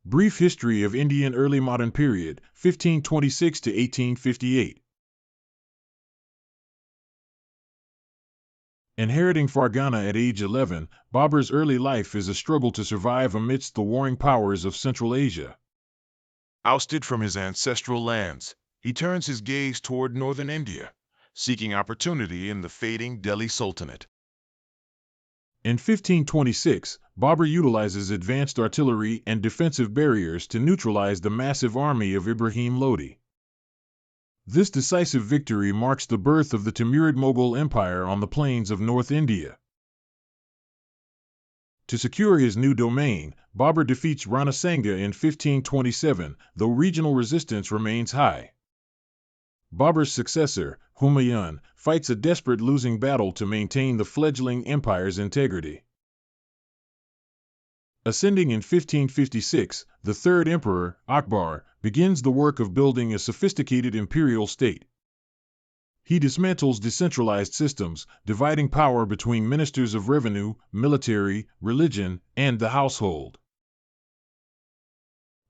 Brief history of Indian early modern period, 1526 to 1858. Inheriting Fargana at age 11, Babur's early life is a struggle to survive amidst the warring powers of Central Asia. Ousted from his ancestral lands, he turns his gaze toward northern India, seeking opportunity in the fading Delhi Sultanate. In 1526, Babur utilizes advanced artillery and defensive barriers to neutralize the massive army of Ibrahim Lodi. This decisive victory marks the birth of the Timurid Mughal Empire on the plains of North India. To secure his new domain, Babur defeats Rana Sanga in 1527, though regional resistance remains high. Babur's successor, Humayun, fights a desperate losing battle to maintain the fledgling empire's integrity. Ascending in 1556, the third emperor, Akbar, begins the work of building a sophisticated imperial state. He dismantles decentralized systems, dividing power between ministers of revenue, military, religion, and the household.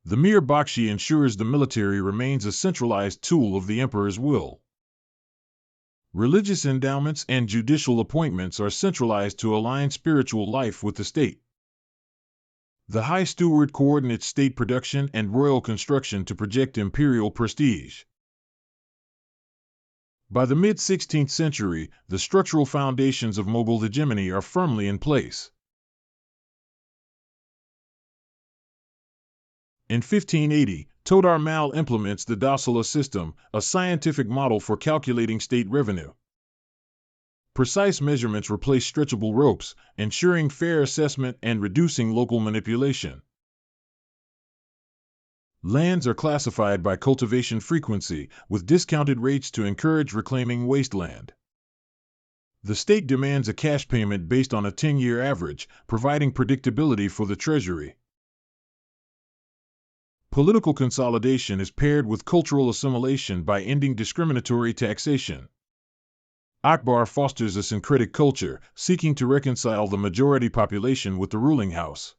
The Mir Bakshi ensures the military remains a centralized tool of the emperor's will. Religious endowments and judicial appointments are centralized to align spiritual life with the state. The High Steward coordinates state production and royal construction to project imperial prestige. By the mid-16th century, the structural foundations of Mughal hegemony are firmly in place. In 1580, Todar Mal implements the Dasala system, a scientific model for calculating state revenue. Precise measurements replace stretchable ropes, ensuring fair assessment and reducing local manipulation. Lands are classified by cultivation frequency, with discounted rates to encourage reclaiming wasteland. The state demands a cash payment based on a 10-year average, providing predictability for the treasury. Political consolidation is paired with cultural assimilation by ending discriminatory taxation. Akbar fosters a syncretic culture, seeking to reconcile the majority population with the ruling house.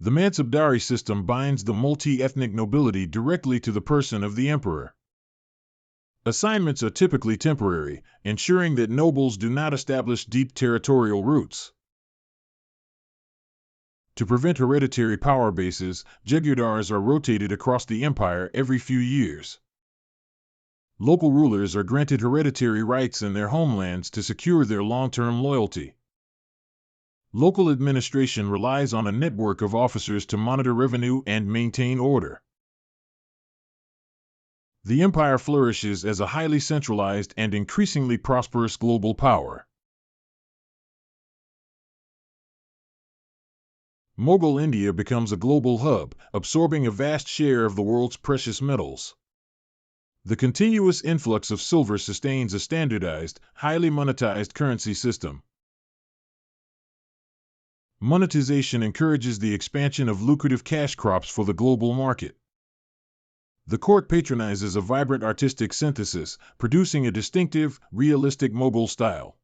The Mansabdari system binds the multi-ethnic nobility directly to the person of the emperor. Assignments are typically temporary, ensuring that nobles do not establish deep territorial roots. To prevent hereditary power bases, Jagirdars are rotated across the empire every few years. Local rulers are granted hereditary rights in their homelands to secure their long-term loyalty. Local administration relies on a network of officers to monitor revenue and maintain order. The empire flourishes as a highly centralized and increasingly prosperous global power. Mughal India becomes a global hub, absorbing a vast share of the world's precious metals. The continuous influx of silver sustains a standardized, highly monetized currency system. Monetization encourages the expansion of lucrative cash crops for the global market. The court patronizes a vibrant artistic synthesis, producing a distinctive, realistic Mughal style.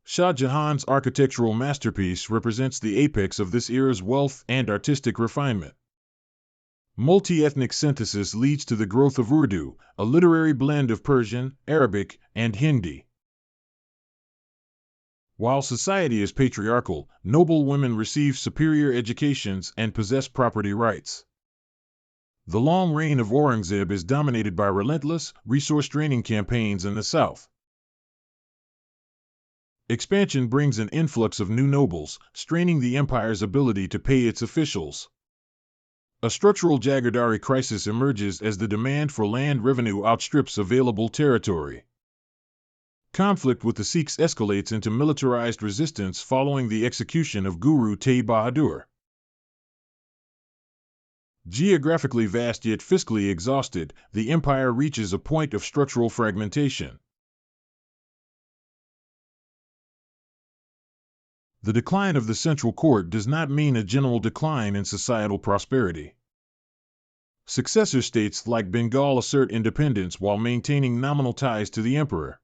Shah Jahan's architectural masterpiece represents the apex of this era's wealth and artistic refinement. Multi-ethnic synthesis leads to the growth of Urdu, a literary blend of Persian, Arabic, and Hindi. While society is patriarchal, noble women receive superior educations and possess property rights. The long reign of Aurangzeb is dominated by relentless, resource-draining campaigns in the south. Expansion brings an influx of new nobles, straining the empire's ability to pay its officials. A structural Jagirdari crisis emerges as the demand for land revenue outstrips available territory. Conflict with the Sikhs escalates into militarized resistance following the execution of Guru Tegh Bahadur. Geographically vast yet fiscally exhausted, the empire reaches a point of structural fragmentation. The decline of the central court does not mean a general decline in societal prosperity. Successor states like Bengal assert independence while maintaining nominal ties to the emperor.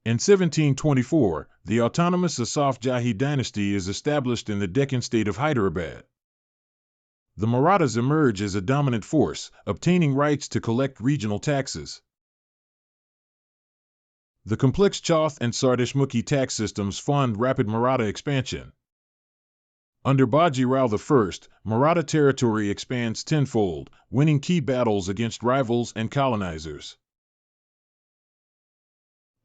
In 1724, the autonomous Asaf Jahi dynasty is established in the Deccan state of Hyderabad. The Marathas emerge as a dominant force, obtaining rights to collect regional taxes. The complex Chauth and Sardeshmukhi tax systems fund rapid Maratha expansion. Under Baji Rao I, Maratha territory expands tenfold, winning key battles against rivals and colonizers.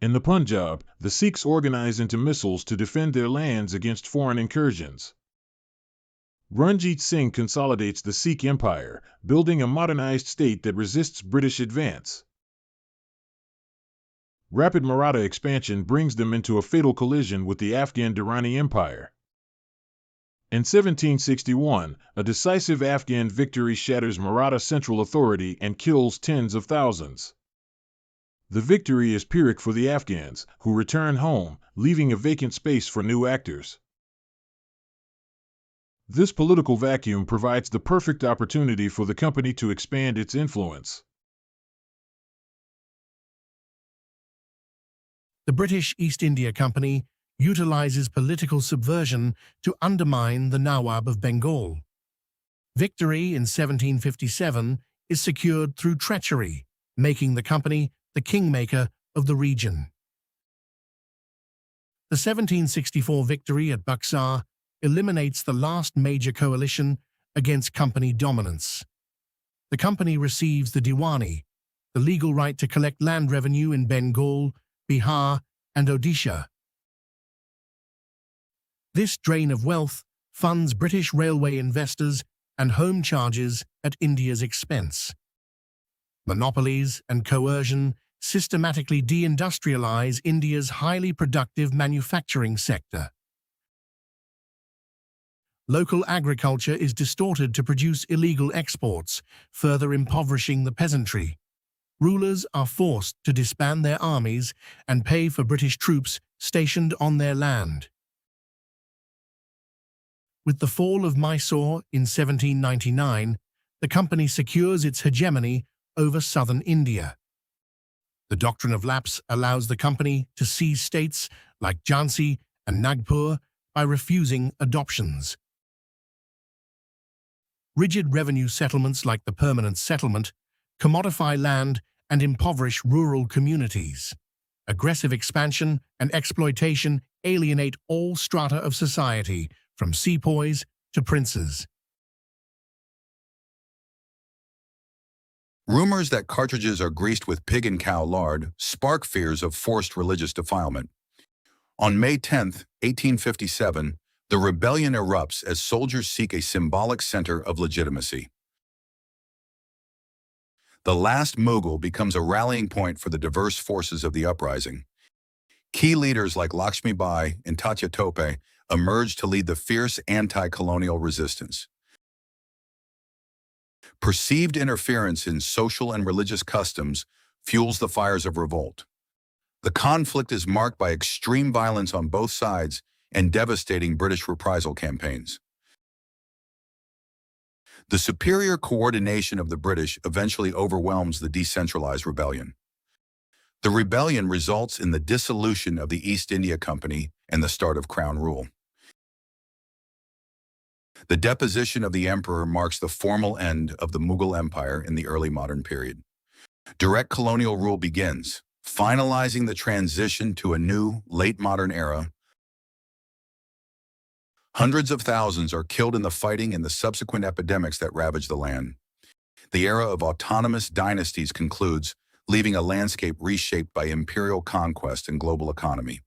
In the Punjab, the Sikhs organize into missals to defend their lands against foreign incursions. Ranjit Singh consolidates the Sikh Empire, building a modernized state that resists British advance. Rapid Maratha expansion brings them into a fatal collision with the Afghan Durrani Empire. In 1761, a decisive Afghan victory shatters Maratha central authority and kills tens of thousands. The victory is Pyrrhic for the Afghans, who return home, leaving a vacant space for new actors. This political vacuum provides the perfect opportunity for the company to expand its influence. The British East India Company utilizes political subversion to undermine the Nawab of Bengal. Victory in 1757 is secured through treachery, making the company the kingmaker of the region. The 1764 victory at Buxar eliminates the last major coalition against company dominance. The company receives the Diwani, the legal right to collect land revenue in Bengal, Bihar, and Odisha. This drain of wealth funds British railway investors and home charges at India's expense. Monopolies and coercion systematically deindustrialize India's highly productive manufacturing sector. Local agriculture is distorted to produce illegal exports, further impoverishing the peasantry. Rulers are forced to disband their armies and pay for British troops stationed on their land. With the fall of Mysore in 1799, the company secures its hegemony over southern India. The doctrine of lapse allows the company to seize states like Jhansi and Nagpur by refusing adoptions. Rigid revenue settlements like the permanent settlement commodify land and impoverish rural communities. Aggressive expansion and exploitation alienate all strata of society, from sepoys to princes. Rumors that cartridges are greased with pig and cow lard spark fears of forced religious defilement. On May 10, 1857, the rebellion erupts as soldiers seek a symbolic center of legitimacy. The last Mughal becomes a rallying point for the diverse forces of the uprising. Key leaders like Lakshmi Bai and Tatya Tope emerge to lead the fierce anti-colonial resistance. Perceived interference in social and religious customs fuels the fires of revolt. The conflict is marked by extreme violence on both sides and devastating British reprisal campaigns. The superior coordination of the British eventually overwhelms the decentralized rebellion. The rebellion results in the dissolution of the East India Company and the start of Crown rule. The deposition of the emperor marks the formal end of the Mughal Empire in the early modern period. Direct colonial rule begins, finalizing the transition to a new, late modern era. Hundreds of thousands are killed in the fighting and the subsequent epidemics that ravage the land. The era of autonomous dynasties concludes, leaving a landscape reshaped by imperial conquest and global economy.